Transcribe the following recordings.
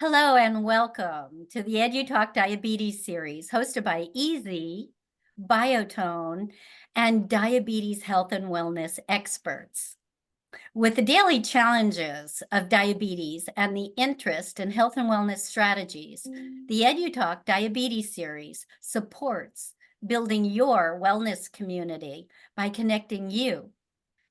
Hello and welcome to the EduTalk Diabetes series hosted by Easy, Biotone, and diabetes health and wellness experts. With the daily challenges of diabetes and the interest in health and wellness strategies, the EduTalk Diabetes series supports building your wellness community by connecting you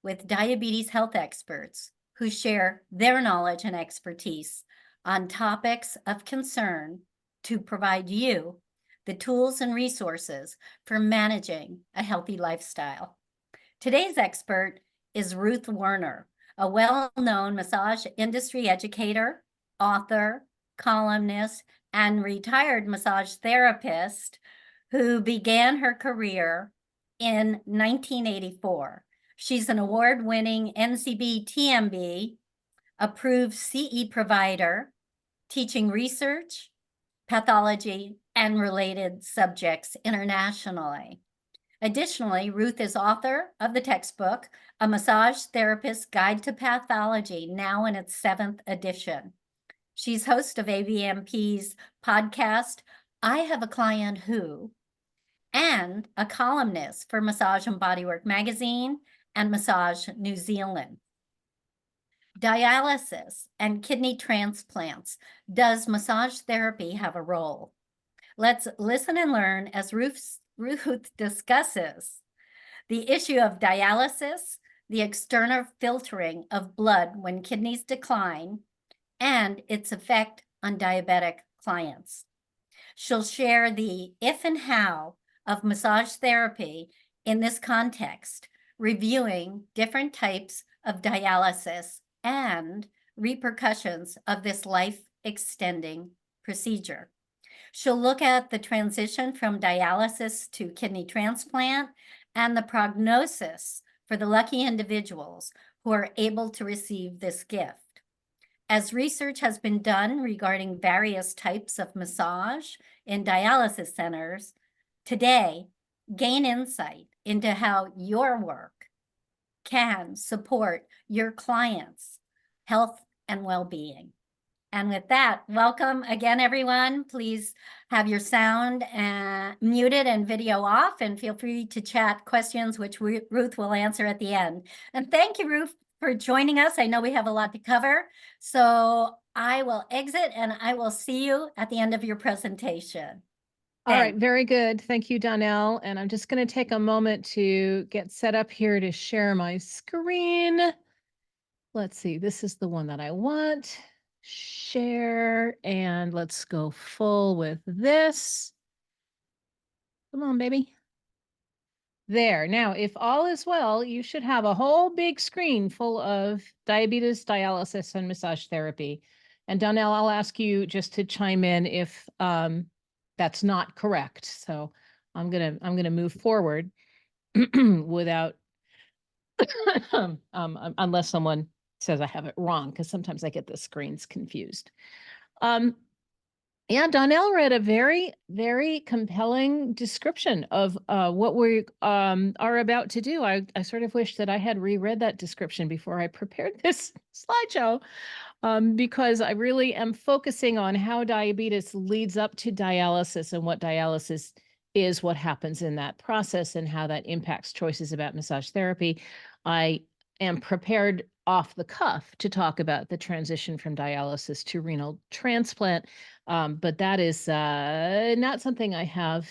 with diabetes health experts who share their knowledge and expertise on topics of concern to provide you the tools and resources for managing a healthy lifestyle. Today's expert is Ruth Werner, a well-known massage industry educator, author, columnist, and retired massage therapist who began her career in 1984. She's an award-winning NCBTMB-approved CE Provider, teaching research, pathology, and related subjects internationally. Additionally, Ruth is author of the textbook, A Massage Therapist's Guide to Pathology, now in its 7th edition. She's host of ABMP's podcast, I Have a Client Who, and a columnist for Massage and Bodywork magazine and Massage New Zealand. Dialysis and kidney transplants. Does massage therapy have a role? Let's listen and learn as Ruth discusses the issue of dialysis, the external filtering of blood when kidneys decline, and its effect on diabetic clients. She'll share the if and how of massage therapy in this context, reviewing different types of dialysis and repercussions of this life-extending procedure. She'll look at the transition from dialysis to kidney transplant and the prognosis for the lucky individuals who are able to receive this gift. As research has been done regarding various types of massage in dialysis centers, today, gain insight into how your work can support your clients' health and well-being. And with that, welcome again, everyone. Please have your sound muted and video off, and feel free to chat questions, which Ruth will answer at the end. And thank you, Ruth, for joining us. I know we have a lot to cover, so I will exit and I will see you at the end of your presentation. All right, very good. Thank you, Donnell. And I'm just going to take a moment to get set up here to share my screen. Let's see, this is the one that I want. Share, and let's go full with this. Come on, baby. There. Now, if all is well, you should have a whole big screen full of diabetes, dialysis, and massage therapy. And Donnell, I'll ask you just to chime in if that's not correct. So I'm gonna move forward without unless someone says I have it wrong, because sometimes I get the screens confused. Yeah, Donnell read a very, very compelling description of what we are about to do. I sort of wish that I had reread that description before I prepared this slideshow, because I really am focusing on how diabetes leads up to dialysis and what dialysis is, what happens in that process, and how that impacts choices about massage therapy. I am prepared off the cuff to talk about the transition from dialysis to renal transplant, but that is not something I have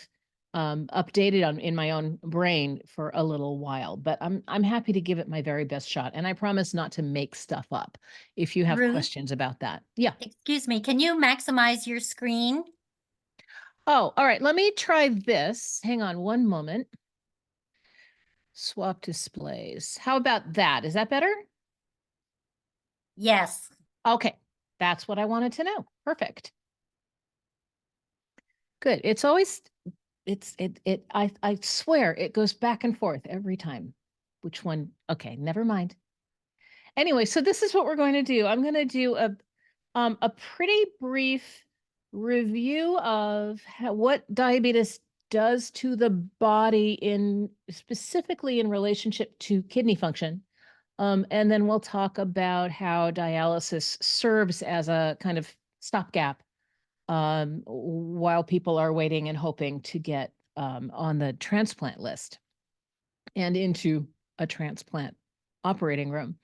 updated on in my own brain for a little while, but I'm happy to give it my very best shot, and I promise not to make stuff up if you have Ruth, questions about that. Yeah. Excuse me, can you maximize your screen? Oh, all right. Let me try this. Hang on one moment. Swap displays. How about that? Is that better? Yes. Okay. That's what I wanted to know. Perfect. Good. It's always, I swear it goes back and forth every time. Which one? Okay, never mind. Anyway, so this is what we're going to do. I'm going to do a pretty brief review of what diabetes does to the body specifically in relationship to kidney function. And then we'll talk about how dialysis serves as a kind of stopgap while people are waiting and hoping to get on the transplant list and into a transplant operating room.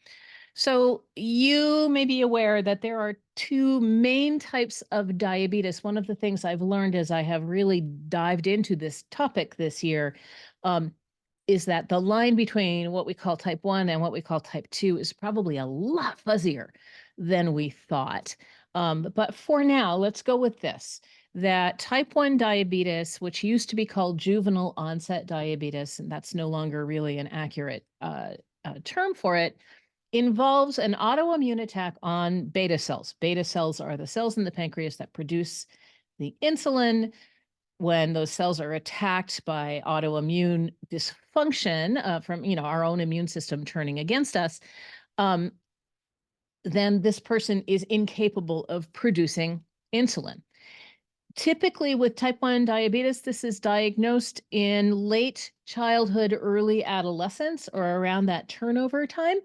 So you may be aware that there are two main types of diabetes. One of the things I've learned as I have really dived into this topic this year is that the line between what we call type 1 and what we call type 2 is probably a lot fuzzier than we thought. But for now, let's go with this, that type 1 diabetes, which used to be called juvenile onset diabetes, and that's no longer really an accurate term for it, involves an autoimmune attack on beta cells. Beta cells are the cells in the pancreas that produce the insulin. When those cells are attacked by autoimmune dysfunction from our own immune system turning against us, then this person is incapable of producing insulin. Typically with type 1 diabetes, this is diagnosed in late childhood, early adolescence, or around that turnover time.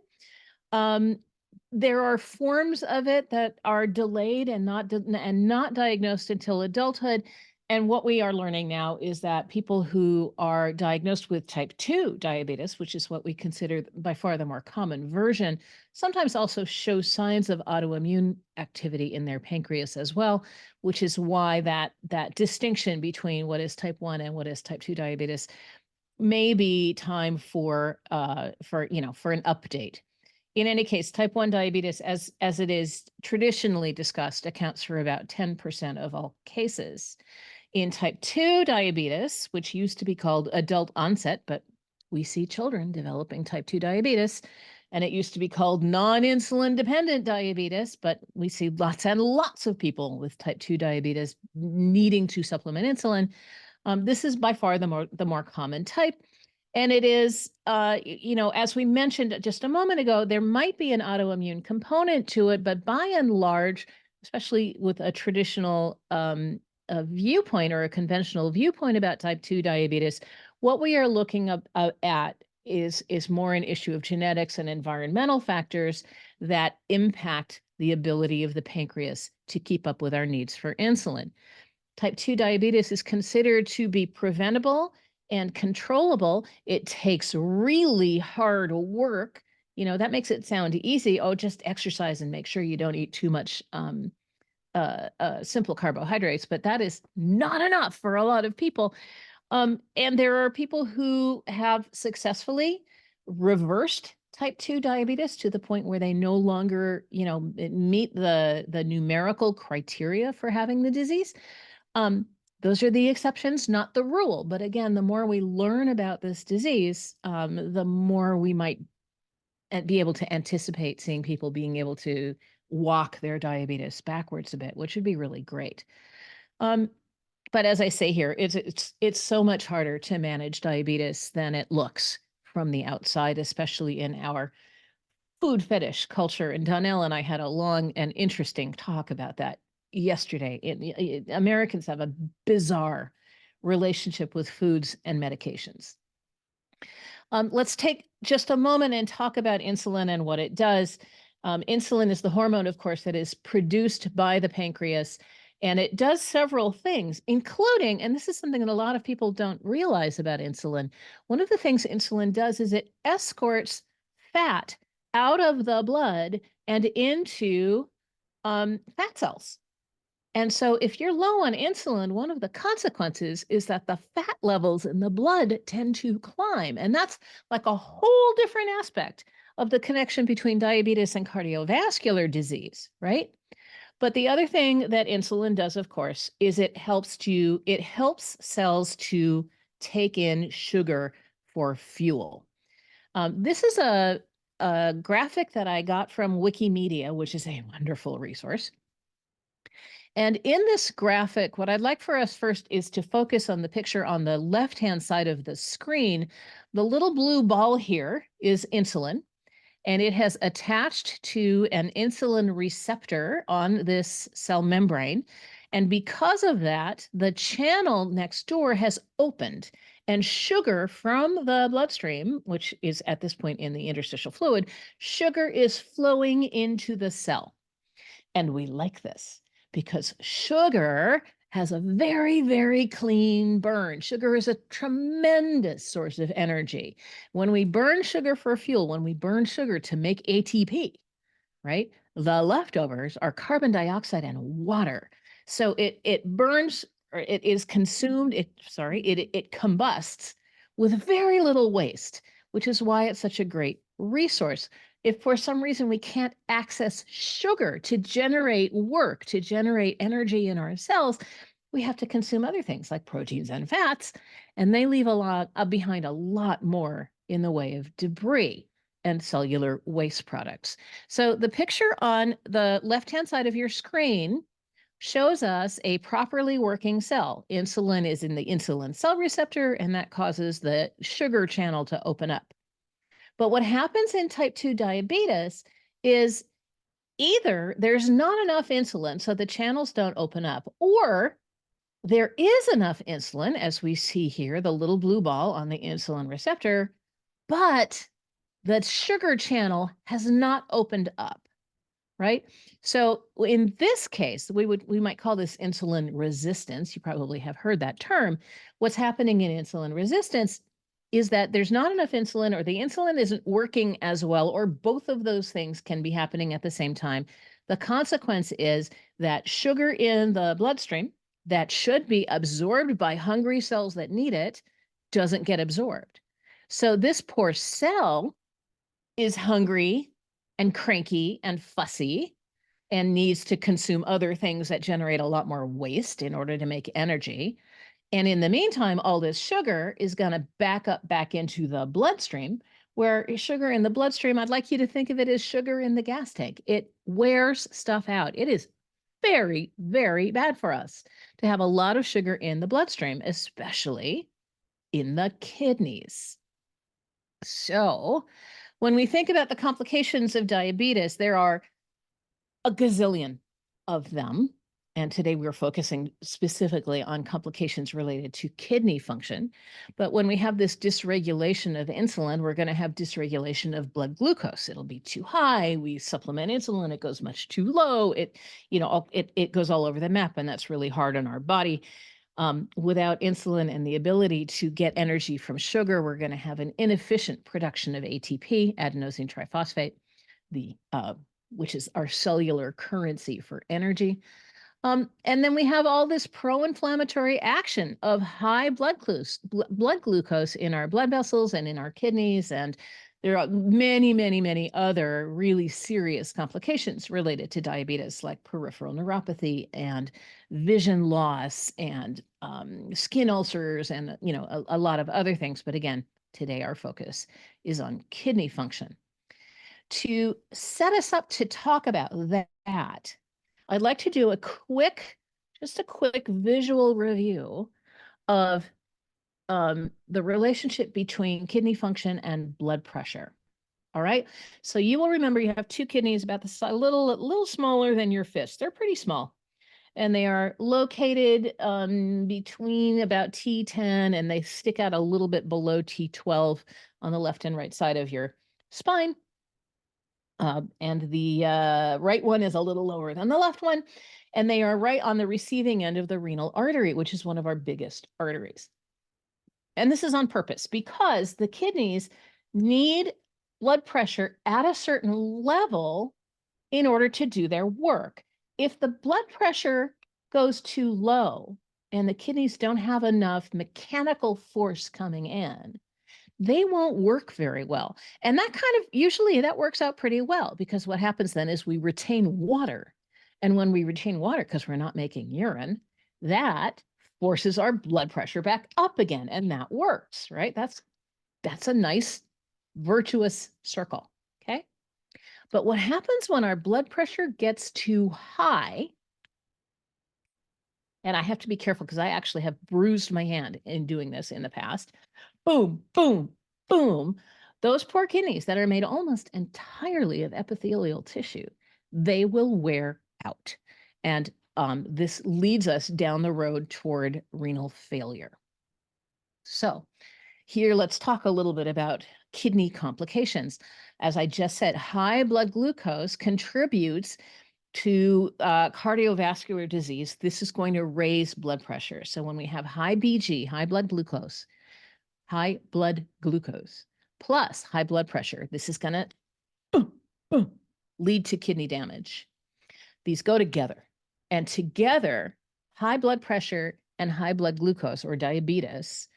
There are forms of it that are delayed and not diagnosed until adulthood. And what we are learning now is that people who are diagnosed with type 2 diabetes, which is what we consider by far the more common version, sometimes also show signs of autoimmune activity in their pancreas as well, which is why that distinction between what is type 1 and what is type 2 diabetes may be time for an update. In any case, type 1 diabetes, as it is traditionally discussed, accounts for about 10% of all cases. In type 2 diabetes, which used to be called adult onset, but we see children developing type 2 diabetes, and it used to be called non-insulin dependent diabetes, but we see lots and lots of people with type 2 diabetes needing to supplement insulin. This is by far the more common type. And it is, as we mentioned just a moment ago, there might be an autoimmune component to it, but by and large, especially with a traditional viewpoint or a conventional viewpoint about type 2 diabetes, what we are looking at is more an issue of genetics and environmental factors that impact the ability of the pancreas to keep up with our needs for insulin. Type 2 diabetes is considered to be preventable and controllable. It takes really hard work. That makes it sound easy. Oh, just exercise and make sure you don't eat too much simple carbohydrates, but that is not enough for a lot of people. And there are people who have successfully reversed type 2 diabetes to the point where they no longer, meet the numerical criteria for having the disease. Those are the exceptions, not the rule. But again, the more we learn about this disease, the more we might be able to anticipate seeing people being able to walk their diabetes backwards a bit, which would be really great. But as I say here, it's so much harder to manage diabetes than it looks from the outside, especially in our food fetish culture. And Donnell and I had a long and interesting talk about that yesterday. Americans have a bizarre relationship with foods and medications. Let's take just a moment and talk about insulin and what it does. Insulin is the hormone, of course, that is produced by the pancreas, and it does several things, including, and this is something that a lot of people don't realize about insulin. One of the things insulin does is it escorts fat out of the blood and into fat cells. And so if you're low on insulin, one of the consequences is that the fat levels in the blood tend to climb. And that's like a whole different aspect of the connection between diabetes and cardiovascular disease, right? But the other thing that insulin does, of course, is it helps cells to take in sugar for fuel. This is a graphic that I got from Wikimedia, which is a wonderful resource. And in this graphic, what I'd like for us first is to focus on the picture on the left-hand side of the screen. The little blue ball here is insulin, and it has attached to an insulin receptor on this cell membrane. And because of that, the channel next door has opened, and sugar from the bloodstream, which is at this point in the interstitial fluid, sugar is flowing into the cell. And we like this, because sugar has a very, very clean burn. Sugar is a tremendous source of energy. When we burn sugar for fuel, when we burn sugar to make ATP, right? The leftovers are carbon dioxide and water. So it burns, or it is consumed, it combusts with very little waste, which is why it's such a great resource. If for some reason we can't access sugar to generate work, to generate energy in our cells, we have to consume other things like proteins and fats, and they leave behind a lot more in the way of debris and cellular waste products. So the picture on the left-hand side of your screen shows us a properly working cell. Insulin is in the insulin cell receptor, and that causes the sugar channel to open up. But what happens in type 2 diabetes is either there's not enough insulin, so the channels don't open up, or there is enough insulin, as we see here, the little blue ball on the insulin receptor, but the sugar channel has not opened up, right? So in this case, we might call this insulin resistance. You probably have heard that term. What's happening in insulin resistance is that there's not enough insulin, or the insulin isn't working as well, or both of those things can be happening at the same time. The consequence is that sugar in the bloodstream that should be absorbed by hungry cells that need it doesn't get absorbed. So this poor cell is hungry and cranky and fussy and needs to consume other things that generate a lot more waste in order to make energy. And in the meantime, all this sugar is going to back up back into the bloodstream, where sugar in the bloodstream, I'd like you to think of it as sugar in the gas tank. It wears stuff out. It is very, very bad for us to have a lot of sugar in the bloodstream, especially in the kidneys. So when we think about the complications of diabetes, there are a gazillion of them. And today we're focusing specifically on complications related to kidney function. But when we have this dysregulation of insulin, we're going to have dysregulation of blood glucose. It'll be too high. We supplement insulin. It goes much too low. It goes all over the map, and that's really hard on our body. Without insulin and the ability to get energy from sugar, we're going to have an inefficient production of ATP, adenosine triphosphate, which is our cellular currency for energy. And then we have all this pro-inflammatory action of high blood glucose in our blood vessels and in our kidneys. And there are many, many, many other really serious complications related to diabetes, like peripheral neuropathy and vision loss and skin ulcers and a lot of other things. But again, today our focus is on kidney function. To set us up to talk about that, I'd like to do just a quick visual review of the relationship between kidney function and blood pressure. All right. So you will remember you have two kidneys about the size, a little smaller than your fist. They're pretty small. And they are located between about T10, and they stick out a little bit below T12 on the left and right side of your spine. And the right one is a little lower than the left one. And they are right on the receiving end of the renal artery, which is one of our biggest arteries. And this is on purpose because the kidneys need blood pressure at a certain level in order to do their work. If the blood pressure goes too low and the kidneys don't have enough mechanical force coming in, they won't work very well. And usually that works out pretty well, because what happens then is we retain water. And when we retain water, because we're not making urine, that forces our blood pressure back up again. And that works, right? That's a nice virtuous circle. Okay. But what happens when our blood pressure gets too high, and I have to be careful because I actually have bruised my hand in doing this in the past. Boom, boom, boom. Those poor kidneys that are made almost entirely of epithelial tissue, they will wear out. And this leads us down the road toward renal failure. So here, let's talk a little bit about kidney complications. As I just said, high blood glucose contributes to cardiovascular disease, this is going to raise blood pressure. So when we have high BG, high blood glucose plus high blood pressure, this is going to lead to kidney damage. These go together. And together, high blood pressure and high blood glucose, or diabetes,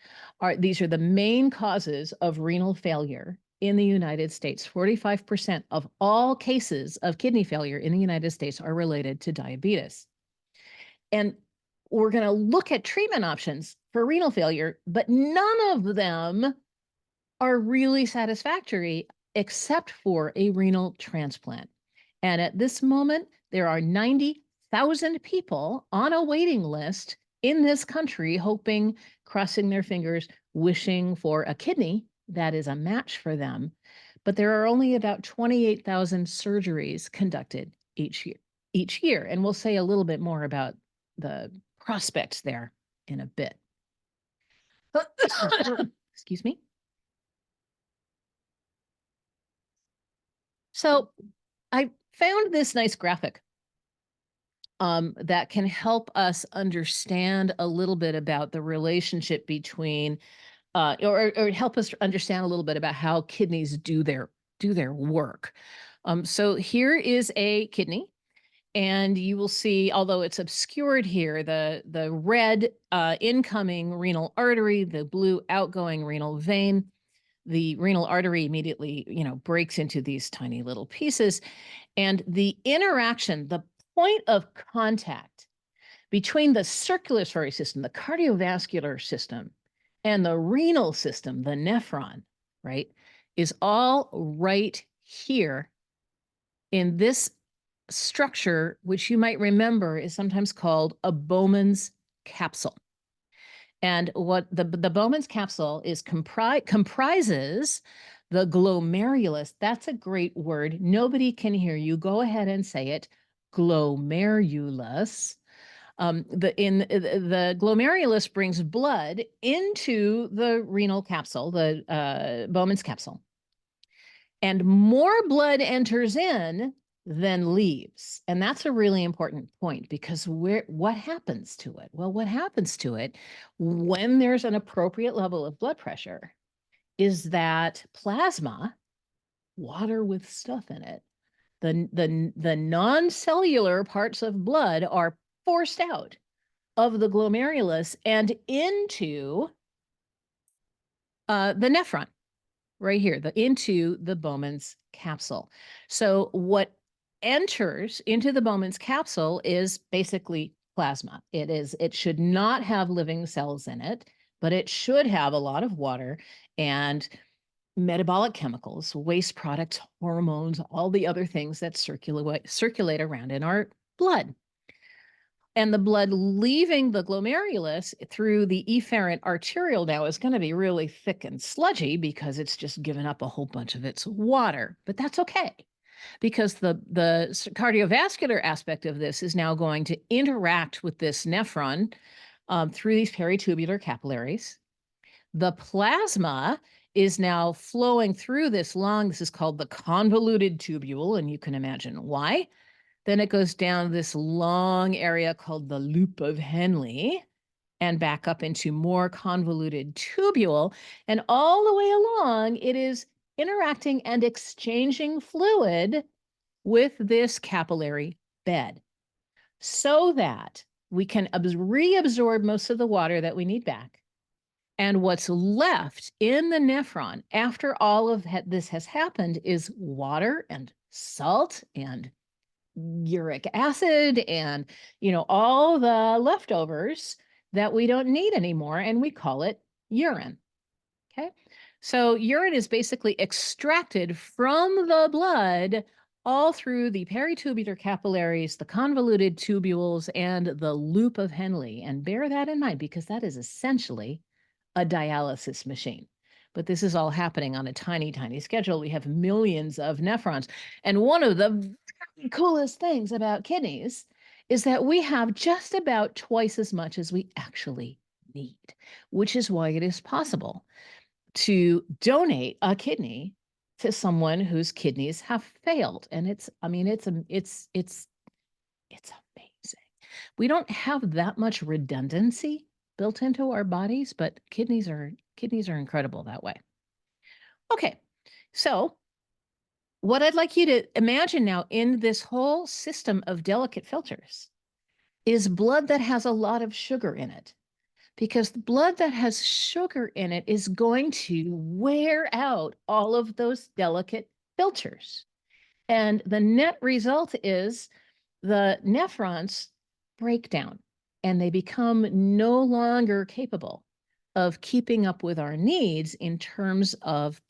these are the main causes of renal failure in the United States. 45% of all cases of kidney failure in the United States are related to diabetes. And we're going to look at treatment options for renal failure, but none of them are really satisfactory except for a renal transplant. And at this moment, there are 90,000 people on a waiting list in this country, hoping, crossing their fingers, wishing for a kidney that is a match for them. But there are only about 28,000 surgeries conducted each year. And we'll say a little bit more about the prospects there in a bit. Excuse me. So I found this nice graphic that can help us understand a little bit about the relationship between, or help us understand a little bit about how kidneys do their work. So here is a kidney, and you will see, although it's obscured here, the red incoming renal artery, the blue outgoing renal vein. The renal artery immediately, breaks into these tiny little pieces, and the interaction, the point of contact between the circulatory system, the cardiovascular system, and the renal system, the nephron, right, is all right here in this structure, which you might remember is sometimes called a Bowman's capsule. And what the Bowman's capsule is comprises the glomerulus. That's a great word. Nobody can hear you. Go ahead and say it. Glomerulus. The glomerulus brings blood into the renal capsule, the Bowman's capsule, and more blood enters in than leaves. And that's a really important point, because what happens to it? Well, what happens to it when there's an appropriate level of blood pressure is that plasma, water with stuff in it, the non-cellular parts of blood are forced out of the glomerulus and into the nephron, right here, into the Bowman's capsule. So what enters into the Bowman's capsule is basically plasma. It should not have living cells in it, but it should have a lot of water and metabolic chemicals, waste products, hormones, all the other things that circulate around in our blood. And the blood leaving the glomerulus through the efferent arteriole now is going to be really thick and sludgy because it's just given up a whole bunch of its water. But that's okay, because the cardiovascular aspect of this is now going to interact with this nephron through these peritubular capillaries. The plasma is now flowing through this lung. This is called the convoluted tubule, and you can imagine why. Then it goes down this long area called the loop of Henle and back up into more convoluted tubule. And all the way along, it is interacting and exchanging fluid with this capillary bed so that we can reabsorb most of the water that we need back. And what's left in the nephron after all of this has happened is water and salt and uric acid and, all the leftovers that we don't need anymore. And we call it urine. Okay. So urine is basically extracted from the blood all through the peritubular capillaries, the convoluted tubules, and the loop of Henle. And bear that in mind, because that is essentially a dialysis machine. But this is all happening on a tiny, tiny schedule. We have millions of nephrons. And one of the coolest things about kidneys is that we have just about twice as much as we actually need, which is why it is possible to donate a kidney to someone whose kidneys have failed. And it's It's amazing. We don't have that much redundancy built into our bodies, but kidneys are incredible that way. Okay. So, what I'd like you to imagine now in this whole system of delicate filters is blood that has a lot of sugar in it. Because the blood that has sugar in it is going to wear out all of those delicate filters. And the net result is the nephrons break down and they become no longer capable of keeping up with our needs in terms of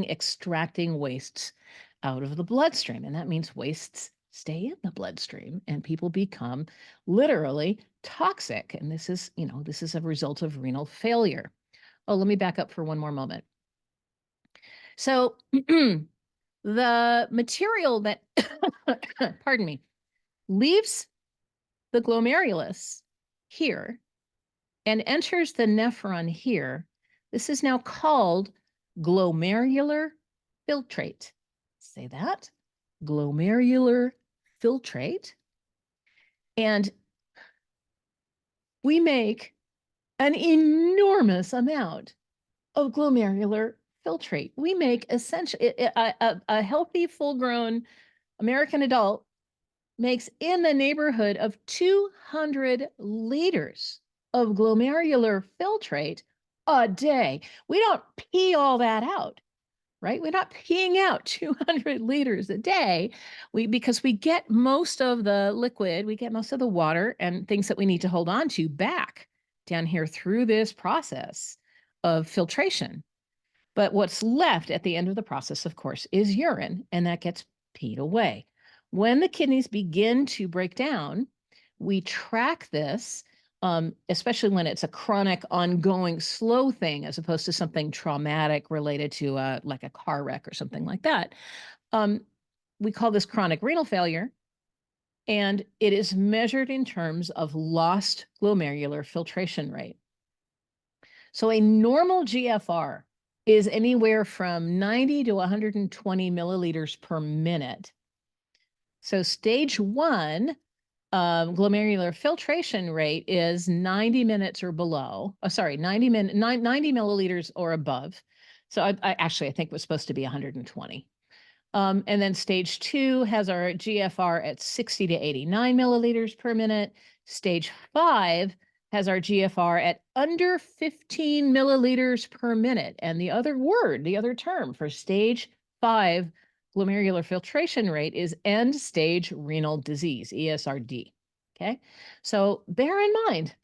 extracting wastes out of the bloodstream. And that means wastes stay in the bloodstream and people become literally toxic. And this is a result of renal failure. Oh, let me back up for one more moment. So the material that, pardon me, leaves the glomerulus here and enters the nephron here. This is now called glomerular filtrate. Say that, glomerular filtrate. And we make an enormous amount of glomerular filtrate. We make essentially a healthy, full-grown American adult makes in the neighborhood of 200 liters of glomerular filtrate a day. We don't pee all that out, right? We're not peeing out 200 liters a day. Because we get most of the liquid, we get most of the water and things that we need to hold on to back down here through this process of filtration. But what's left at the end of the process, of course, is urine, and that gets peed away. When the kidneys begin to break down, we track this, especially when it's a chronic, ongoing, slow thing, as opposed to something traumatic related to like a car wreck or something like that. We call this chronic renal failure, and it is measured in terms of lost glomerular filtration rate. So a normal GFR is anywhere from 90 to 120 milliliters per minute. So stage 1 glomerular filtration rate is 90 minutes or below. 90 milliliters or above. So I think it was supposed to be 120. And then stage 2 has our GFR at 60 to 89 milliliters per minute. Stage 5 has our GFR at under 15 milliliters per minute. And the other term for stage 5 glomerular filtration rate is end stage renal disease, ESRD. Okay. So bear in mind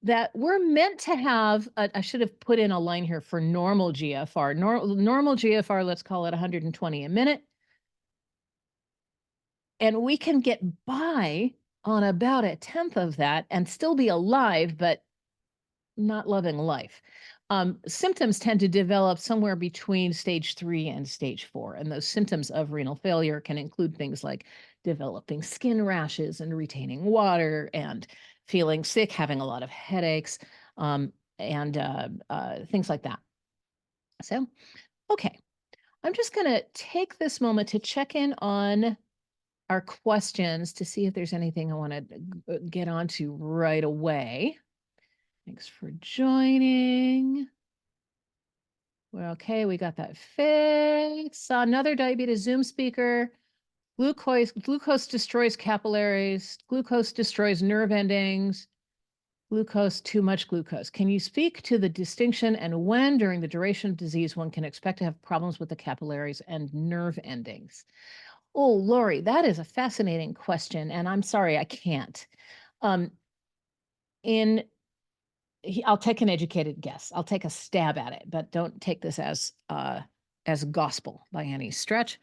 that we're meant to have, I should have put in a line here for normal GFR. Normal GFR, let's call it 120 a minute. And we can get by on about 1/10 of that and still be alive, but not loving life. Symptoms tend to develop somewhere between stage 3 and stage 4. And those symptoms of renal failure can include things like developing skin rashes and retaining water and feeling sick, having a lot of headaches, and things like that. So, okay, I'm just going to take this moment to check in on our questions to see if there's anything I want to get onto right away. Thanks for joining. Well, okay, we got that fixed. Another diabetes Zoom speaker. Glucose destroys capillaries. Glucose destroys nerve endings. Glucose, too much glucose. Can you speak to the distinction and when during the duration of disease one can expect to have problems with the capillaries and nerve endings? Oh, Lori, that is a fascinating question, and I'm sorry I can't. I'll take an educated guess. I'll take a stab at it, but don't take this as gospel by any stretch.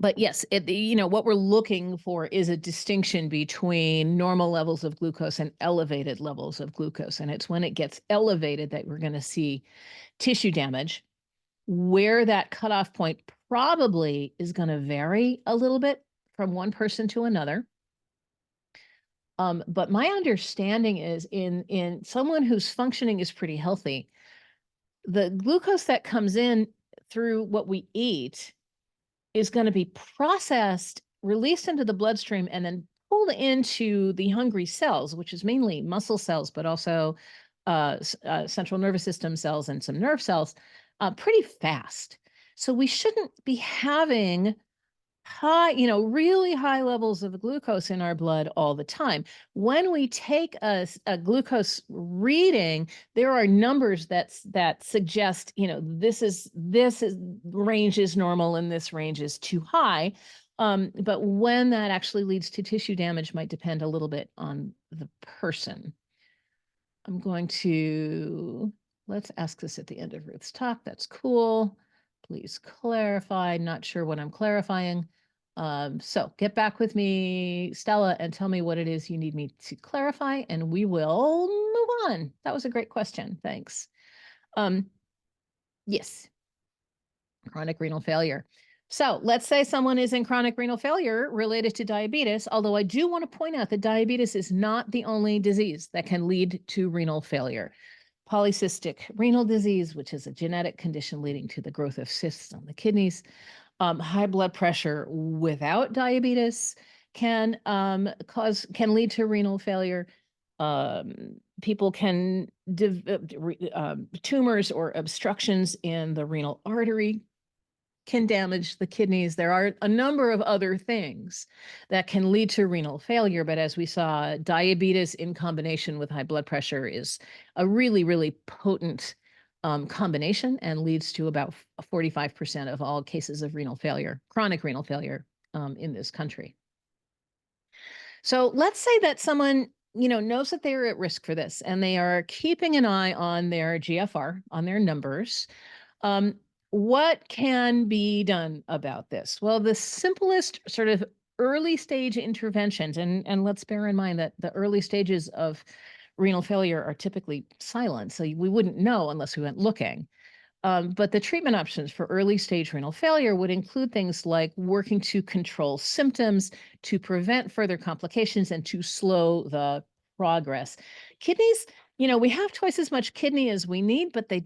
But yes, what we're looking for is a distinction between normal levels of glucose and elevated levels of glucose. And it's when it gets elevated that we're going to see tissue damage. Where that cutoff point probably is going to vary a little bit from one person to another. But my understanding is in someone whose functioning is pretty healthy, the glucose that comes in through what we eat is going to be processed, released into the bloodstream, and then pulled into the hungry cells, which is mainly muscle cells, but also central nervous system cells and some nerve cells, pretty fast. So we shouldn't be having high, really high levels of glucose in our blood all the time. When we take a glucose reading, there are numbers that suggest, this range is normal and this range is too high. But when that actually leads to tissue damage might depend a little bit on the person. I'm going to, let's ask this at the end of Ruth's talk. That's cool. Please clarify. Not sure what I'm clarifying. So get back with me, Stella, and tell me what it is you need me to clarify, and we will move on. That was a great question. Thanks. Yes, chronic renal failure. So let's say someone is in chronic renal failure related to diabetes, although I do want to point out that diabetes is not the only disease that can lead to renal failure. Polycystic renal disease, which is a genetic condition leading to the growth of cysts on the kidneys. High blood pressure without diabetes can lead to renal failure. People can tumors or obstructions in the renal artery can damage the kidneys. There are a number of other things that can lead to renal failure, but as we saw, diabetes in combination with high blood pressure is a really, really potent combination and leads to about 45% of all cases of renal failure, chronic renal failure in this country. So let's say that someone knows that they are at risk for this and they are keeping an eye on their GFR, on their numbers. What can be done about this? Well, the simplest sort of early stage interventions, and let's bear in mind that the early stages of renal failure are typically silent, so we wouldn't know unless we went looking. But the treatment options for early stage renal failure would include things like working to control symptoms, to prevent further complications, and to slow the progress. Kidneys, we have twice as much kidney as we need, but they're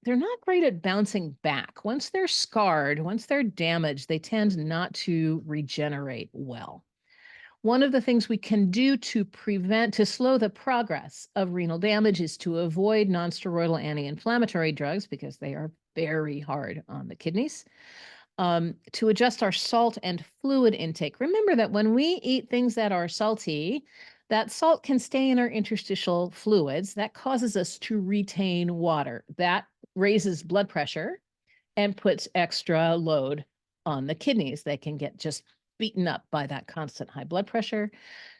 not great at bouncing back. Once they're scarred, once they're damaged, they tend not to regenerate well. One of the things we can do to slow the progress of renal damage is to avoid nonsteroidal anti-inflammatory drugs because they are very hard on the kidneys. To adjust our salt and fluid intake. Remember that when we eat things that are salty, that salt can stay in our interstitial fluids. That causes us to retain water. That raises blood pressure and puts extra load on the kidneys. They can get just beaten up by that constant high blood pressure.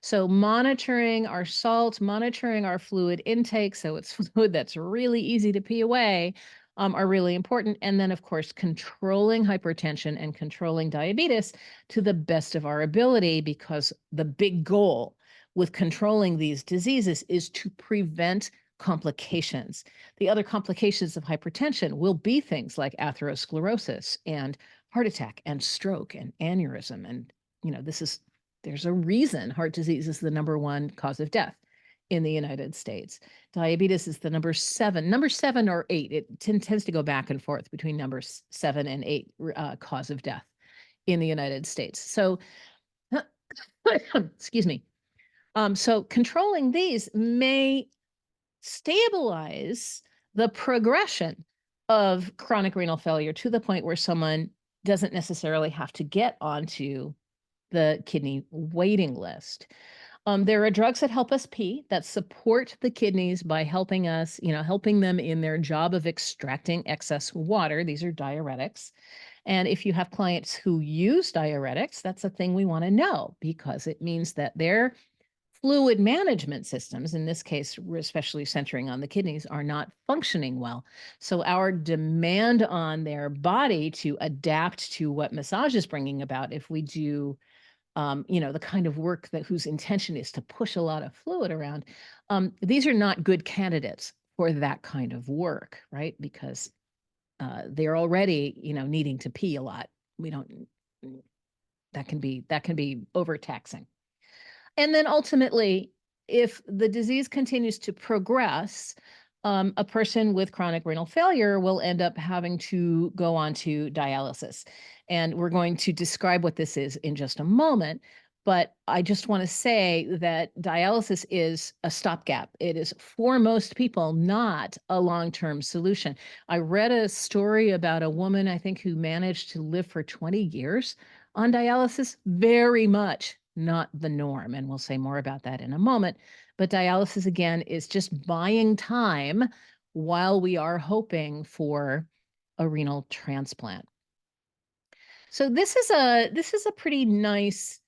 So monitoring our salt, monitoring our fluid intake, so it's fluid that's really easy to pee away, are really important. And then, of course, controlling hypertension and controlling diabetes to the best of our ability, because the big goal with controlling these diseases is to prevent complications. The other complications of hypertension will be things like atherosclerosis and heart attack and stroke and aneurysm. And, there's a reason heart disease is the #1 cause of death in the United States. Diabetes is the number 7 or 8. It tends to go back and forth between numbers 7 and 8 cause of death in the United States. So, excuse me. So controlling these may stabilize the progression of chronic renal failure to the point where someone doesn't necessarily have to get onto the kidney waiting list. There are drugs that help us pee, that support the kidneys by helping us, helping them in their job of extracting excess water. These are diuretics. And if you have clients who use diuretics, that's a thing we want to know, because it means that their fluid management systems, in this case, we're especially centering on the kidneys, are not functioning well. So our demand on their body to adapt to what massage is bringing about, if we do the kind of work whose intention is to push a lot of fluid around, these are not good candidates for that kind of work, right? Because they're already, needing to pee a lot. That can be overtaxing. And then ultimately, if the disease continues to progress, a person with chronic renal failure will end up having to go on to dialysis. And we're going to describe what this is in just a moment. But I just want to say that dialysis is a stopgap. It is, for most people, not a long-term solution. I read a story about a woman, I think, who managed to live for 20 years on dialysis. Very much not the norm. And we'll say more about that in a moment. But dialysis, again, is just buying time while we are hoping for a renal transplant. So this is a pretty nice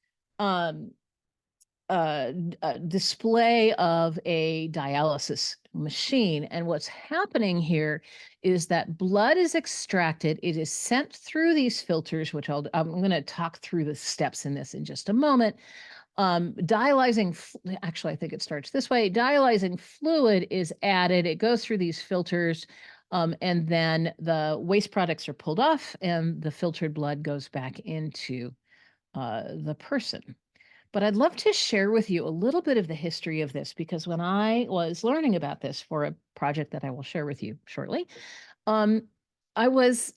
display of a dialysis machine. And what's happening here is that blood is extracted. It is sent through these filters, which I'm going to talk through the steps in this in just a moment. Actually, I think it starts this way. Dialyzing fluid is added. It goes through these filters, and then the waste products are pulled off, and the filtered blood goes back into the person. But I'd love to share with you a little bit of the history of this, because when I was learning about this for a project that I will share with you shortly, I was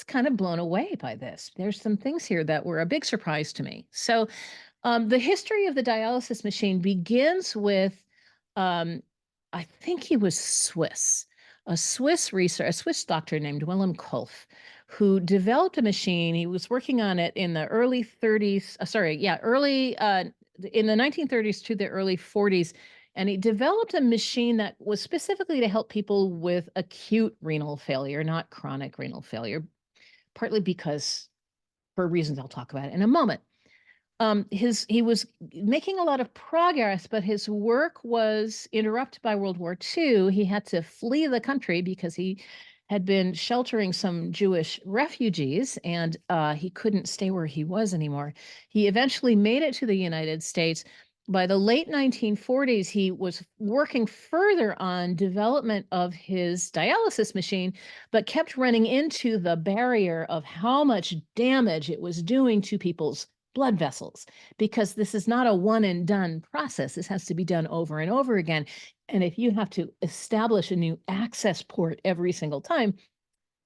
kind of blown away by this. There's some things here that were a big surprise to me. So the history of the dialysis machine begins with, I think he was Swiss, a Swiss doctor named Wilhelm Kolff, who developed a machine. He was working on it in the early 30s, in the 1930s to the early 40s. And he developed a machine that was specifically to help people with acute renal failure, not chronic renal failure, partly for reasons I'll talk about in a moment. He was making a lot of progress, but his work was interrupted by World War II. He had to flee the country because he had been sheltering some Jewish refugees, and he couldn't stay where he was anymore. He eventually made it to the United States. By the late 1940s, he was working further on development of his dialysis machine, but kept running into the barrier of how much damage it was doing to people's blood vessels, because this is not a one and done process. This has to be done over and over again. And if you have to establish a new access port every single time,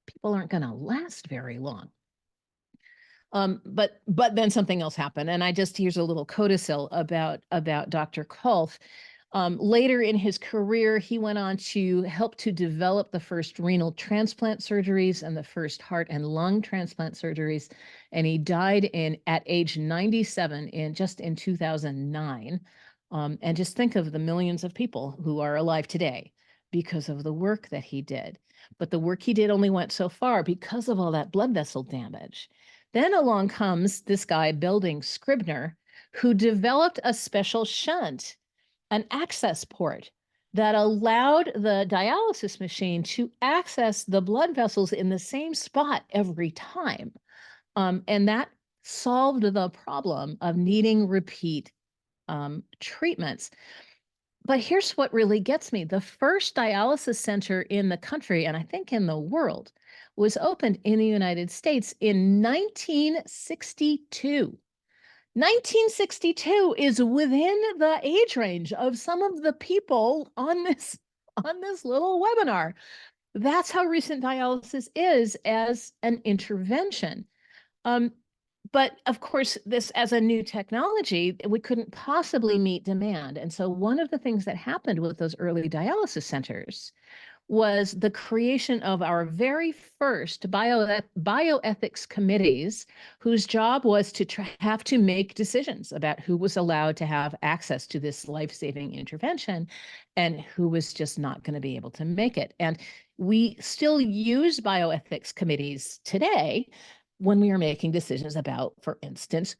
people aren't going to last very long. But then something else happened. And here's a little codicil about Dr. Kolff. Later in his career, he went on to help to develop the first renal transplant surgeries and the first heart and lung transplant surgeries. And he died at age 97 in 2009. And just think of the millions of people who are alive today because of the work that he did. But the work he did only went so far because of all that blood vessel damage. Then along comes this guy, Belding Scribner, who developed a special shunt, an access port that allowed the dialysis machine to access the blood vessels in the same spot every time. And that solved the problem of needing repeat treatments. But here's what really gets me. The first dialysis center in the country, and I think in the world, was opened in the United States in 1962. 1962 is within the age range of some of the people on this little webinar. That's how recent dialysis is as an intervention. But of course, this as a new technology, we couldn't possibly meet demand. And so one of the things that happened with those early dialysis centers was the creation of our very first bioethics committees, whose job was to have to make decisions about who was allowed to have access to this life-saving intervention and who was just not going to be able to make it. And we still use bioethics committees today when we are making decisions about, for instance,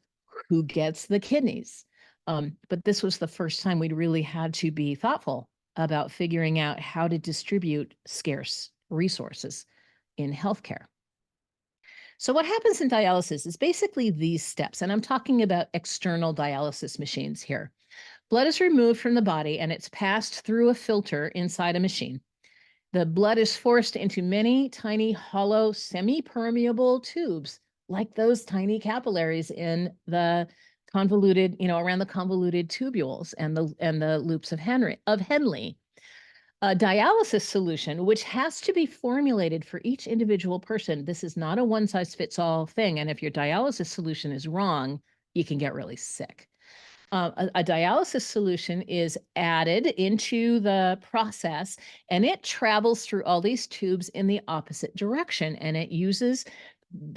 who gets the kidneys. But this was the first time we'd really had to be thoughtful about figuring out how to distribute scarce resources in healthcare. So what happens in dialysis is basically these steps, and I'm talking about external dialysis machines here. Blood is removed from the body and it's passed through a filter inside a machine. The blood is forced into many tiny, hollow, semi-permeable tubes, like those tiny capillaries in the convoluted, around the convoluted tubules and the loops of Henle. A dialysis solution, which has to be formulated for each individual person. This is not a one-size-fits-all thing. And if your dialysis solution is wrong, you can get really sick. A dialysis solution is added into the process, and it travels through all these tubes in the opposite direction. And it uses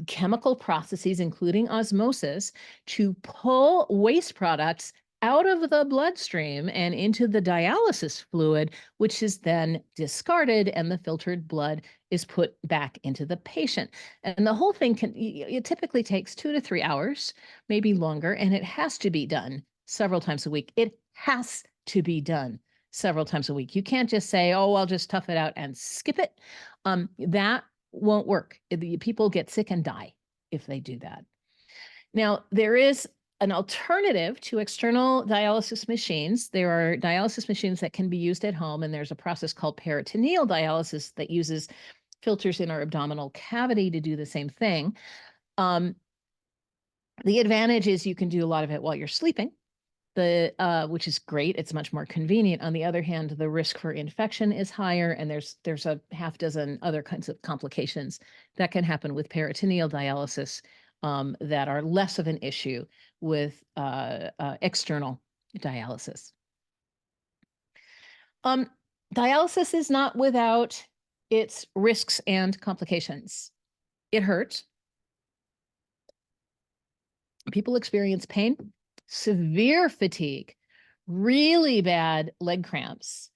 chemical processes, including osmosis, to pull waste products out of the bloodstream and into the dialysis fluid, which is then discarded, and the filtered blood is put back into the patient. And the whole thing it typically takes 2 to 3 hours, maybe longer, and it has to be done several times a week. It has to be done several times a week. You can't just say, oh, I'll just tough it out and skip it. That won't work. People get sick and die if they do that. Now, there is an alternative to external dialysis machines. There are dialysis machines that can be used at home, and there's a process called peritoneal dialysis that uses filters in our abdominal cavity to do the same thing. The advantage is you can do a lot of it while you're sleeping, which is great. It's much more convenient. On the other hand, the risk for infection is higher, and there's a half dozen other kinds of complications that can happen with peritoneal dialysis that are less of an issue with external dialysis. Dialysis is not without its risks and complications. It hurts. People experience pain, severe fatigue, really bad leg cramps,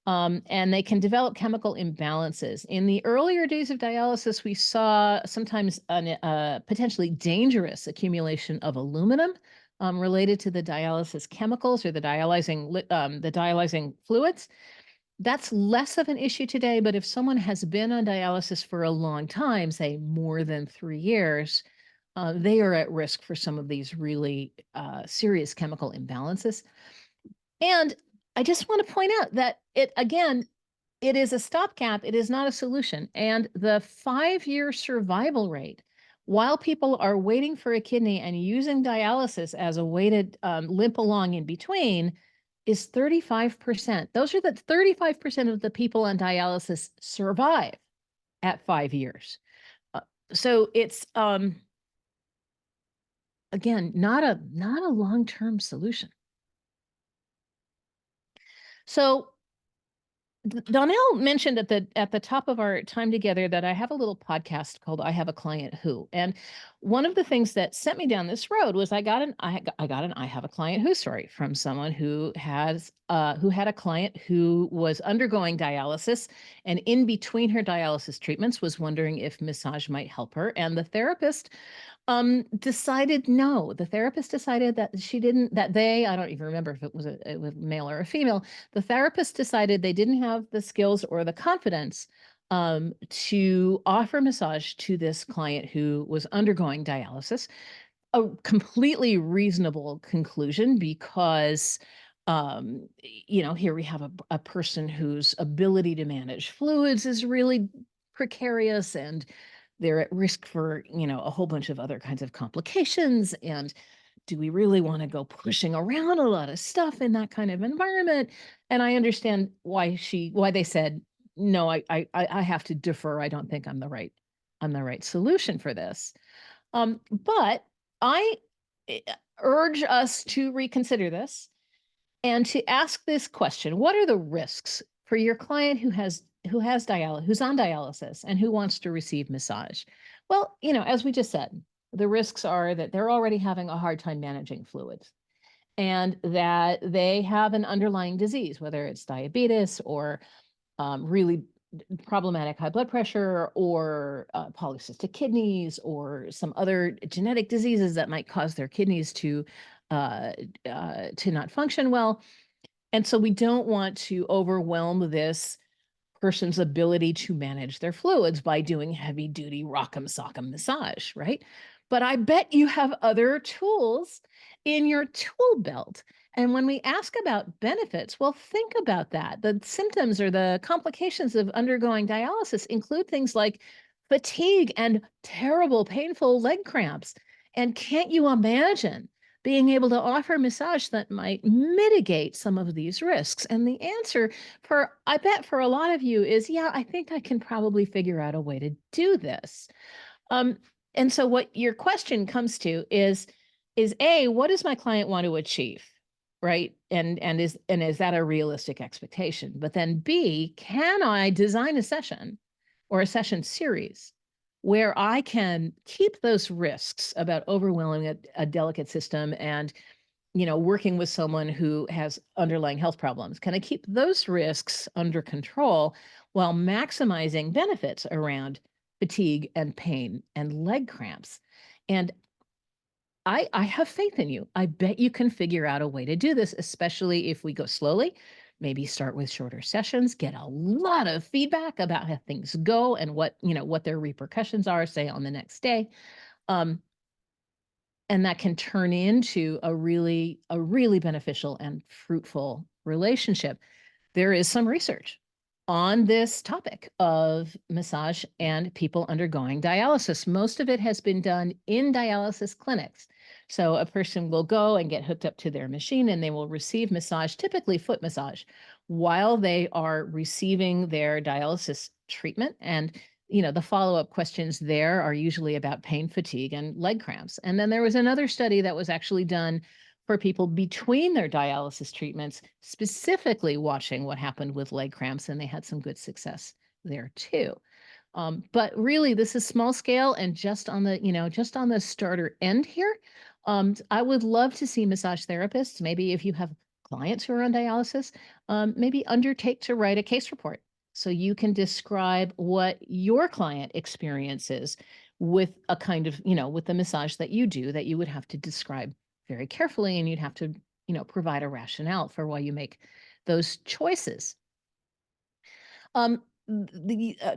and they can develop chemical imbalances. In the earlier days of dialysis, we saw sometimes a potentially dangerous accumulation of aluminum related to the dialysis chemicals or the dialyzing fluids. That's less of an issue today, but if someone has been on dialysis for a long time, say more than 3 years, they are at risk for some of these really serious chemical imbalances. And I just want to point out that it is a stopgap. It is not a solution. And the 5-year survival rate, while people are waiting for a kidney and using dialysis as a way to limp along in between, is 35%. Those are the 35% of the people on dialysis survive at 5 years. So it's again, not a long-term solution. So Donnell mentioned at the top of our time together that I have a little podcast called I Have a Client Who. And one of the things that sent me down this road was I got an I Have a Client Who story from someone who had a client who was undergoing dialysis, and in between her dialysis treatments was wondering if massage might help her. And the therapist decided no. The therapist decided that I don't even remember if it was a male or a female. The therapist decided they didn't have the skills or the confidence to offer massage to this client who was undergoing dialysis. A completely reasonable conclusion because here we have a person whose ability to manage fluids is really precarious, and they're at risk for, a whole bunch of other kinds of complications. And do we really want to go pushing around a lot of stuff in that kind of environment? And I understand why they said, no, I have to defer. I don't think I'm the right solution for this. But I urge us to reconsider this and to ask this question: what are the risks for your client who's on dialysis and who wants to receive massage? Well, as we just said, the risks are that they're already having a hard time managing fluids, and that they have an underlying disease, whether it's diabetes or really problematic high blood pressure or polycystic kidneys or some other genetic diseases that might cause their kidneys to not function well. And so we don't want to overwhelm this person's ability to manage their fluids by doing heavy duty rock'em sock'em massage, right? But I bet you have other tools in your tool belt. And when we ask about benefits, well, think about that. The symptoms or the complications of undergoing dialysis include things like fatigue and terrible, painful leg cramps. And can't you imagine being able to offer massage that might mitigate some of these risks? And the answer I bet for a lot of you is, yeah, I think I can probably figure out a way to do this. And so what your question comes to is A, what does my client want to achieve? Right. And is that a realistic expectation? But then B, can I design a session or a session series where I can keep those risks about overwhelming a delicate system and, working with someone who has underlying health problems? Can I keep those risks under control while maximizing benefits around fatigue and pain and leg cramps? And I have faith in you. I bet you can figure out a way to do this, especially if we go slowly. Maybe start with shorter sessions, get a lot of feedback about how things go and what their repercussions are, say on the next day. And that can turn into a really beneficial and fruitful relationship. There is some research on this topic of massage and people undergoing dialysis. Most of it has been done in dialysis clinics. So a person will go and get hooked up to their machine and they will receive massage, typically foot massage, while they are receiving their dialysis treatment. And the follow-up questions there are usually about pain, fatigue, and leg cramps. And then there was another study that was actually done for people between their dialysis treatments, specifically watching what happened with leg cramps, and they had some good success there too. But really, this is small scale and just on the starter end here. I would love to see massage therapists, maybe if you have clients who are on dialysis, maybe undertake to write a case report so you can describe what your client experiences with a kind of, with the massage that you do, that you would have to describe very carefully, and you'd have to, provide a rationale for why you make those choices.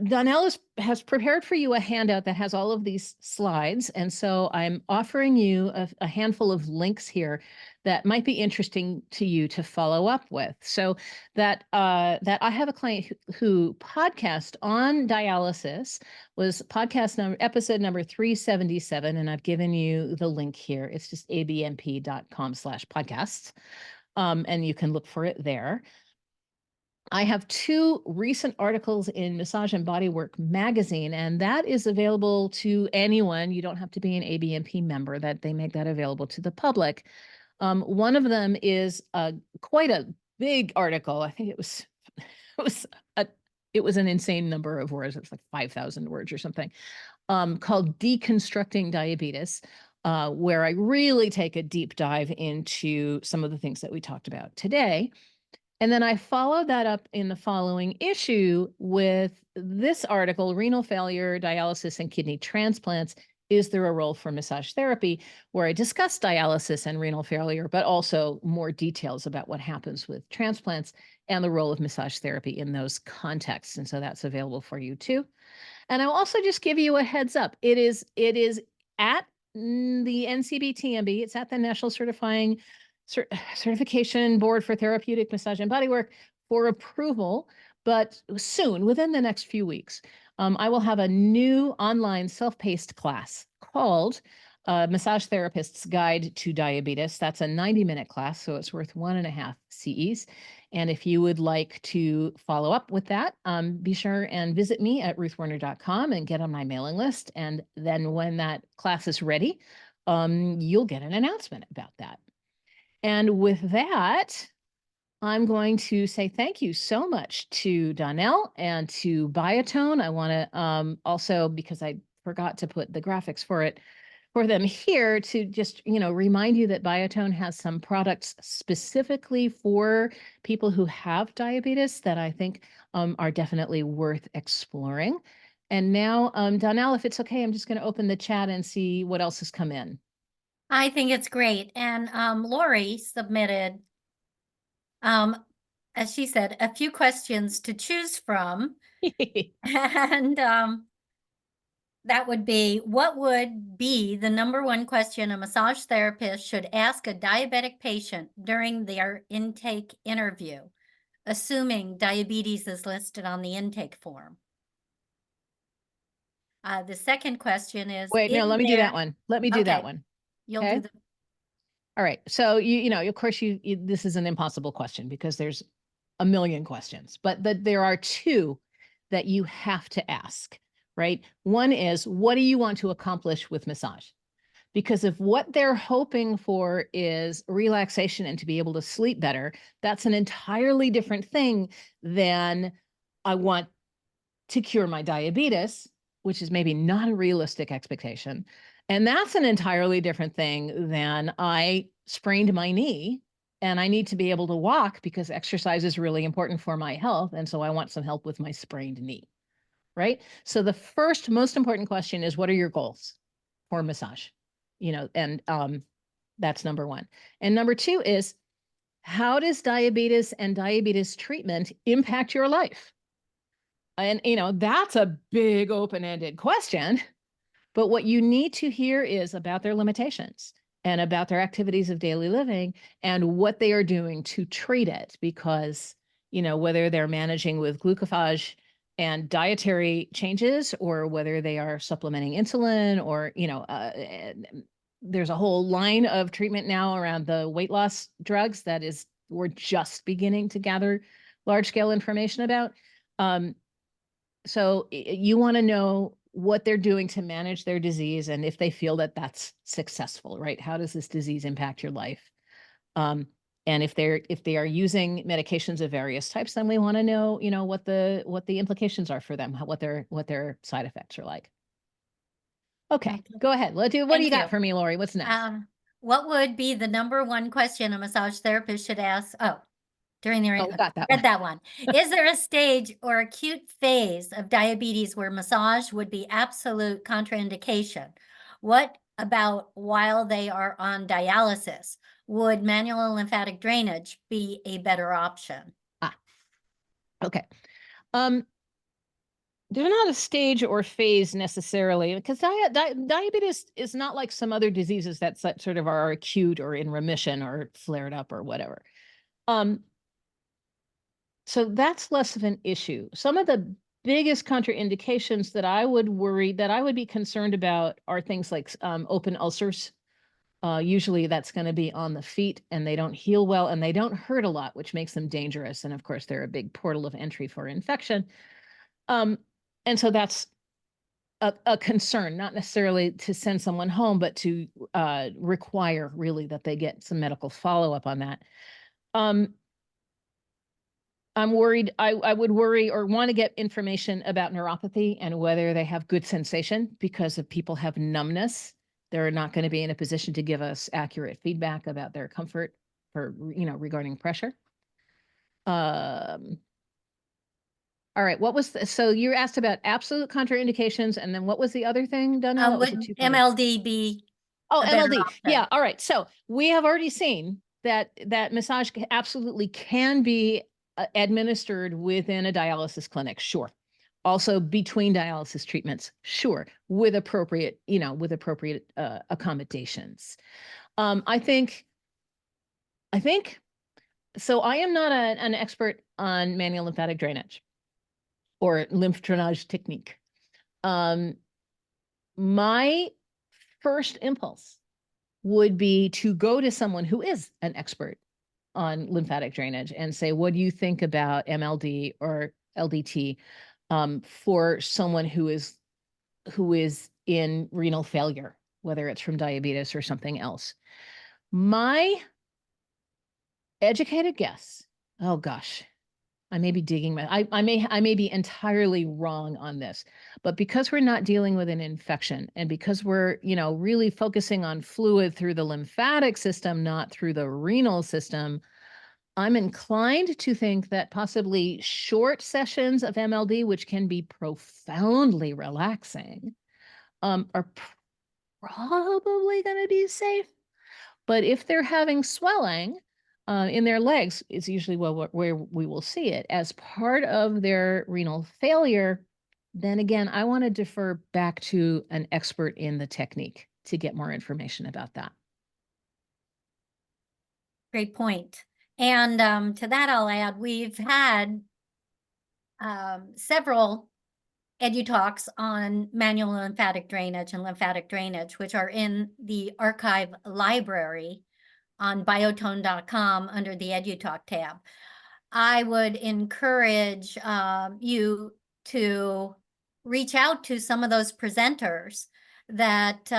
Donnell has prepared for you a handout that has all of these slides, and so I'm offering you a handful of links here that might be interesting to you to follow up with. So that I have a client who podcast on dialysis was episode number 377, and I've given you the link here. It's just abmp.com/podcasts, and you can look for it there. I have 2 recent articles in Massage and Bodywork magazine, and that is available to anyone. You don't have to be an ABMP member, that they make that available to the public. One of them is quite a big article. I think it was an insane number of words. It was like 5,000 words or something, called Deconstructing Diabetes, where I really take a deep dive into some of the things that we talked about today. And then I followed that up in the following issue with this article, Renal Failure, Dialysis, and Kidney Transplants. Is there a role for massage therapy? Where I discuss dialysis and renal failure, but also more details about what happens with transplants and the role of massage therapy in those contexts. And so that's available for you too. And I'll also just give you a heads up. It is at the NCBTMB. It's at the National Certification Board for Therapeutic Massage and Bodywork for approval, but soon, within the next few weeks, I will have a new online self-paced class called Massage Therapist's Guide to Diabetes. That's a 90-minute class, so it's worth 1.5 CEs. And if you would like to follow up with that, be sure and visit me at ruthwerner.com and get on my mailing list. And then when that class is ready, you'll get an announcement about that. And with that, I'm going to say thank you so much to Donnell and to Biotone. I want to also, because I forgot to put the graphics for them here, to just, remind you that Biotone has some products specifically for people who have diabetes that I think are definitely worth exploring. And now, Donnell, if it's okay, I'm just going to open the chat and see what else has come in. I think it's great. And Lori submitted, as she said, a few questions to choose from. And that would be, what would be the #1 question a massage therapist should ask a diabetic patient during their intake interview, assuming diabetes is listed on the intake form? The second question is, Wait, no, let me do that one. Let me do that Okay. one. You'll Okay. do the All right. So you know, of course, this is an impossible question because there's a million questions, but there are two that you have to ask, right? One is, what do you want to accomplish with massage? Because if what they're hoping for is relaxation and to be able to sleep better, that's an entirely different thing than I want to cure my diabetes, which is maybe not a realistic expectation. And that's an entirely different thing than I sprained my knee and I need to be able to walk because exercise is really important for my health. And so I want some help with my sprained knee, right? So the first most important question is, what are your goals for massage? You know, and that's number one. And number two is, how does diabetes and diabetes treatment impact your life? And, you know, that's a big open-ended question. But what you need to hear is about their limitations and about their activities of daily living and what they are doing to treat it. Because, you know, whether they're managing with glucophage and dietary changes, or whether they are supplementing insulin, or, you know, there's a whole line of treatment now around the weight loss drugs that is, we're just beginning to gather large scale information about. So you want to know what they're doing to manage their disease and if they feel that that's successful, right? How does this disease impact your life? And if they are using medications of various types, then we want to know, you know, what the implications are for them, what their side effects are like. Okay, go ahead. What do you Thank got you. for me, Lori? What's next? What would be the number one question a massage therapist should ask? Oh, during the Oh, got that read one. that one. Is there a stage or acute phase of diabetes where massage would be absolute contraindication? What about while they are on dialysis? Would manual lymphatic drainage be a better option? Okay. There's not a stage or phase necessarily, because diabetes is not like some other diseases that sort of are acute or in remission or flared up or whatever. So that's less of an issue. Some of the biggest contraindications that I would be concerned about are things like open ulcers. Usually that's going to be on the feet and they don't heal well and they don't hurt a lot, which makes them dangerous. And of course, they're a big portal of entry for infection. And so that's a concern, not necessarily to send someone home, but to require really that they get some medical follow-up on that. I'm worried, I would worry or want to get information about neuropathy and whether they have good sensation, because if people have numbness, they're not going to be in a position to give us accurate feedback about their comfort for, you know, regarding pressure. All right, what was so you asked about absolute contraindications, and then what was the other thing, Donna? What was the Would two-parter? MLD be Oh, a better MLD. option? Yeah. All right. So we have already seen that massage absolutely can be administered within a dialysis clinic. Sure. Also between dialysis treatments. Sure. With appropriate, you know, with appropriate accommodations. I think so. I am not an expert on manual lymphatic drainage or lymph drainage technique. My first impulse would be to go to someone who is an expert on lymphatic drainage and say, what do you think about MLD or LDT for someone who is in renal failure, whether it's from diabetes or something else? My educated guess, oh gosh, I may be digging I may be entirely wrong on this, but because we're not dealing with an infection and because we're, you know, really focusing on fluid through the lymphatic system, not through the renal system, I'm inclined to think that possibly short sessions of MLD, which can be profoundly relaxing, are probably going to be safe. But if they're having swelling in their legs, it's usually where we will see it as part of their renal failure. Then again, I want to defer back to an expert in the technique to get more information about that. Great point. And to that, I'll add, we've had several edu-talks on manual lymphatic drainage and lymphatic drainage, which are in the archive library on biotone.com under the EduTalk tab. I would encourage you to reach out to some of those presenters that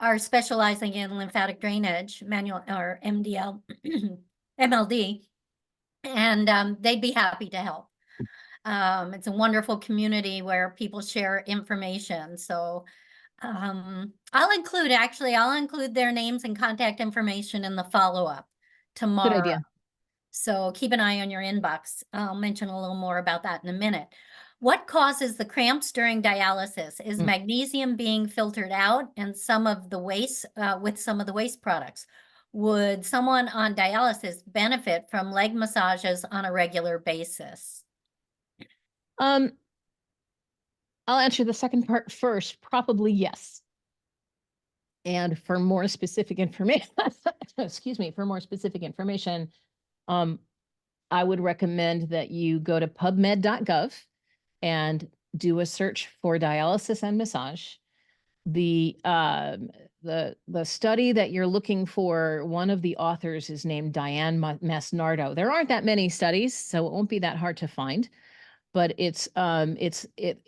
are specializing in lymphatic drainage, manual or MDL, MLD, and they'd be happy to help. It's a wonderful community where people share information. So I'll include their names and contact information in the follow-up Good tomorrow. idea. So keep an eye on your inbox. I'll mention a little more about that in a minute. What causes the cramps during dialysis? Is magnesium being filtered out and some of the waste with some of the waste products? Would someone on dialysis benefit from leg massages on a regular basis? I'll answer the second part first. Probably yes. And for more specific information, excuse me, for more specific information, I would recommend that you go to pubmed.gov and do a search for dialysis and massage. The study that you're looking for, one of the authors is named Diane Masnardo. There aren't that many studies, so it won't be that hard to find. But it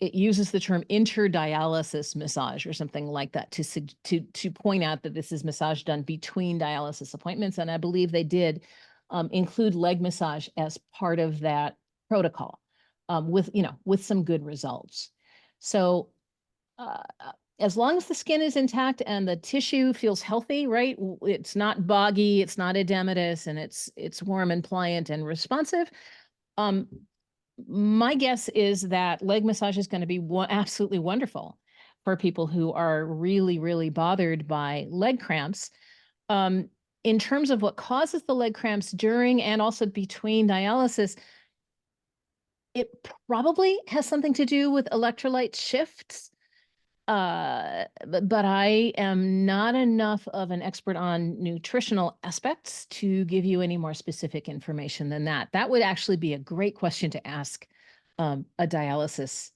uses the term interdialysis massage or something like that to point out that this is massage done between dialysis appointments, and I believe they did include leg massage as part of that protocol, with some good results. So as long as the skin is intact and the tissue feels healthy, right? It's not boggy, it's not edematous, and it's warm and pliant and responsive. My guess is that leg massage is going to be absolutely wonderful for people who are really, really bothered by leg cramps. In terms of what causes the leg cramps during and also between dialysis, it probably has something to do with electrolyte shifts. But I am not enough of an expert on nutritional aspects to give you any more specific information than that. That would actually be a great question to ask a dialysis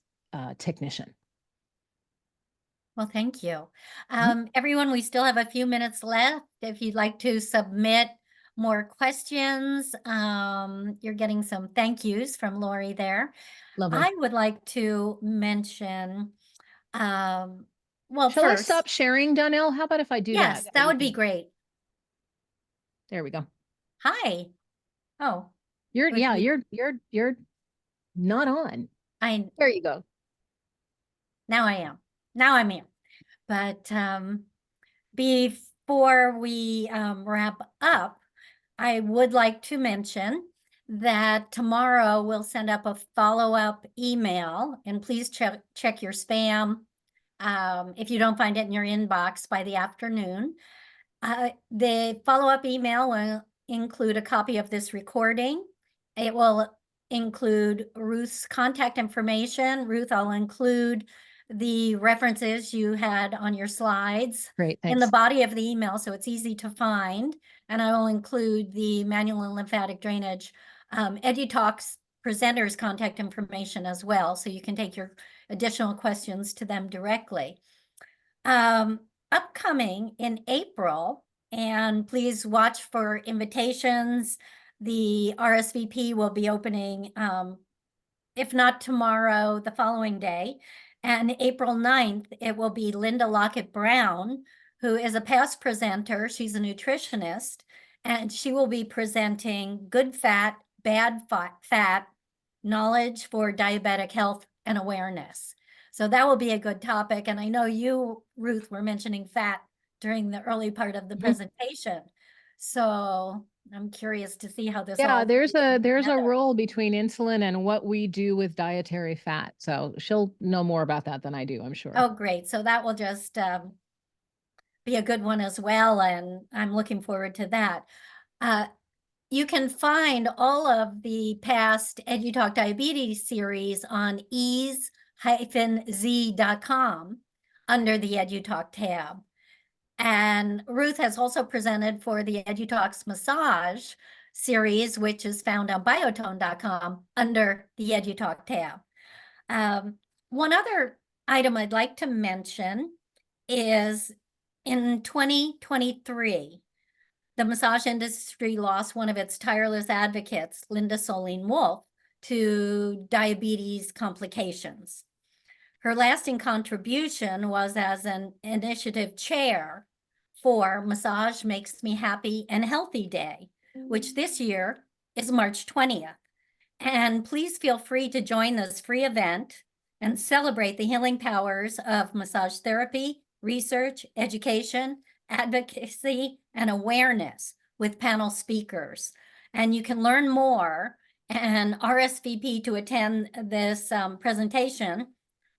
technician. Well, thank you. Everyone, we still have a few minutes left. If you'd like to submit more questions, you're getting some thank yous from Lori there. Lovely. I would like to mention, well, Shall I first, stop sharing, Donnell? How about if I do that? yes, that would be great. There we go. Hi. Oh, You're not on. There you go. Now I am. Now I'm here. But before we wrap up, I would like to mention that tomorrow we'll send up a follow-up email, and please check your spam if you don't find it in your inbox by the afternoon. The follow-up email will include a copy of this recording. It will include Ruth's contact information. Ruth, I'll include the references you had on your slides. Great, thanks. In the body of the email, so it's easy to find. And I will include the manual and lymphatic drainage EduTalks presenters contact information as well, so you can take your additional questions to them directly. Upcoming in April, and please watch for invitations. The RSVP will be opening, if not tomorrow, the following day. And April 9th, it will be Linda Lockett-Brown, who is a past presenter. She's a nutritionist, and she will be presenting Good Fat, Bad Fat, Knowledge for Diabetic Health and Awareness. So that will be a good topic. And I know you, Ruth, were mentioning fat during the early part of the presentation. So I'm curious to see how this all there's a role between insulin and what we do with dietary fat. So she'll know more about that than I do, I'm sure. Oh, great. So that will just be a good one as well. And I'm looking forward to that. You can find all of the past EduTalk Diabetes series on ease-z.com under the EduTalk tab. And Ruth has also presented for the EduTalks Massage series, which is found on biotone.com under the EduTalk tab. One other item I'd like to mention is in 2023, the massage industry lost one of its tireless advocates, Linda Soling Wolf, to diabetes complications. Her lasting contribution was as an initiative chair for Massage Makes Me Happy and Healthy Day, which this year is March 20th. And please feel free to join this free event and celebrate the healing powers of massage therapy, research, education, advocacy, and awareness with panel speakers. And you can learn more and RSVP to attend this presentation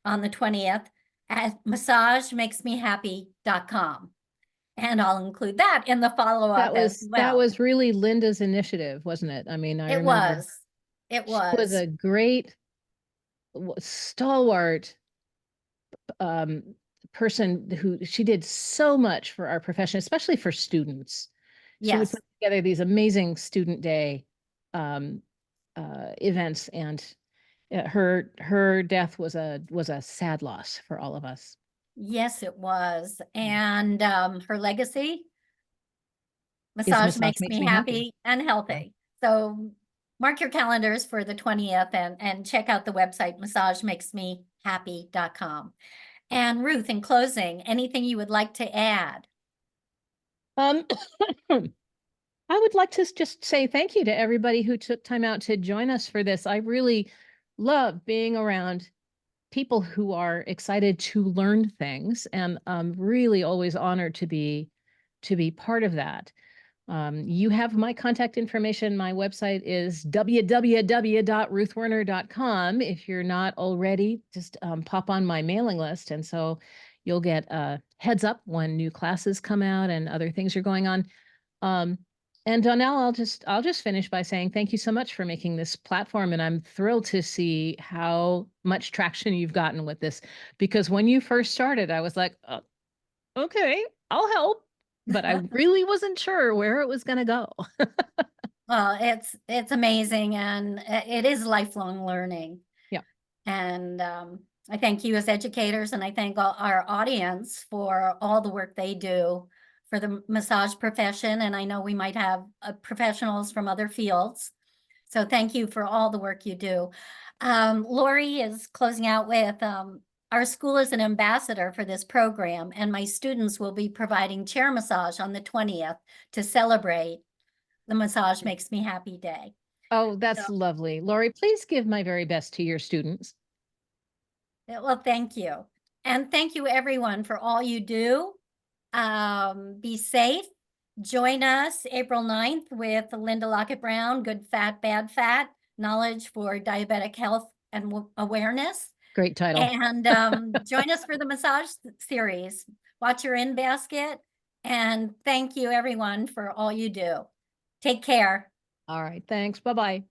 on the 20th at massagemakesmehappy.com. And I'll include that in the follow-up as well. That was really Linda's initiative, wasn't it? I mean, I remember. It She was a great stalwart person she did so much for our profession, especially for students. She would put together these amazing student day events, and her death was a sad loss for all of us. Yes, it was. And her legacy, Massage Makes Me Happy and Healthy. So mark your calendars for the 20th and check out the website, massagemakesmehappy.com. And Ruth, in closing, anything you would like to add? I would like to just say thank you to everybody who took time out to join us for this. I really love being around people who are excited to learn things, and I'm really always honored to be part of that. You have my contact information. My website is www.ruthwerner.com. If you're not already, just pop on my mailing list, and so you'll get a heads up when new classes come out and other things are going on. And Donnell, I'll just finish by saying thank you so much for making this platform, and I'm thrilled to see how much traction you've gotten with this. Because when you first started, I was like, okay, I'll help. But I really wasn't sure where it was going to go. Well, it's amazing, and it is lifelong learning. Yeah. And I thank you as educators, and I thank all our audience for all the work they do for the massage profession. And I know we might have professionals from other fields. So thank you for all the work you do. Lori is closing out with, our school is an ambassador for this program, and my students will be providing chair massage on the 20th to celebrate the Massage Makes Me Happy Day. Oh, that's lovely. Lori, please give my very best to your students. Well, thank you. And thank you everyone for all you do. Be safe. Join us April 9th with Linda Lockett-Brown, Good Fat, Bad Fat, Knowledge for Diabetic Health and Awareness. Great title. And join us for the massage series. Watch your in-basket. And thank you everyone for all you do. Take care. All right. Thanks. Bye-bye.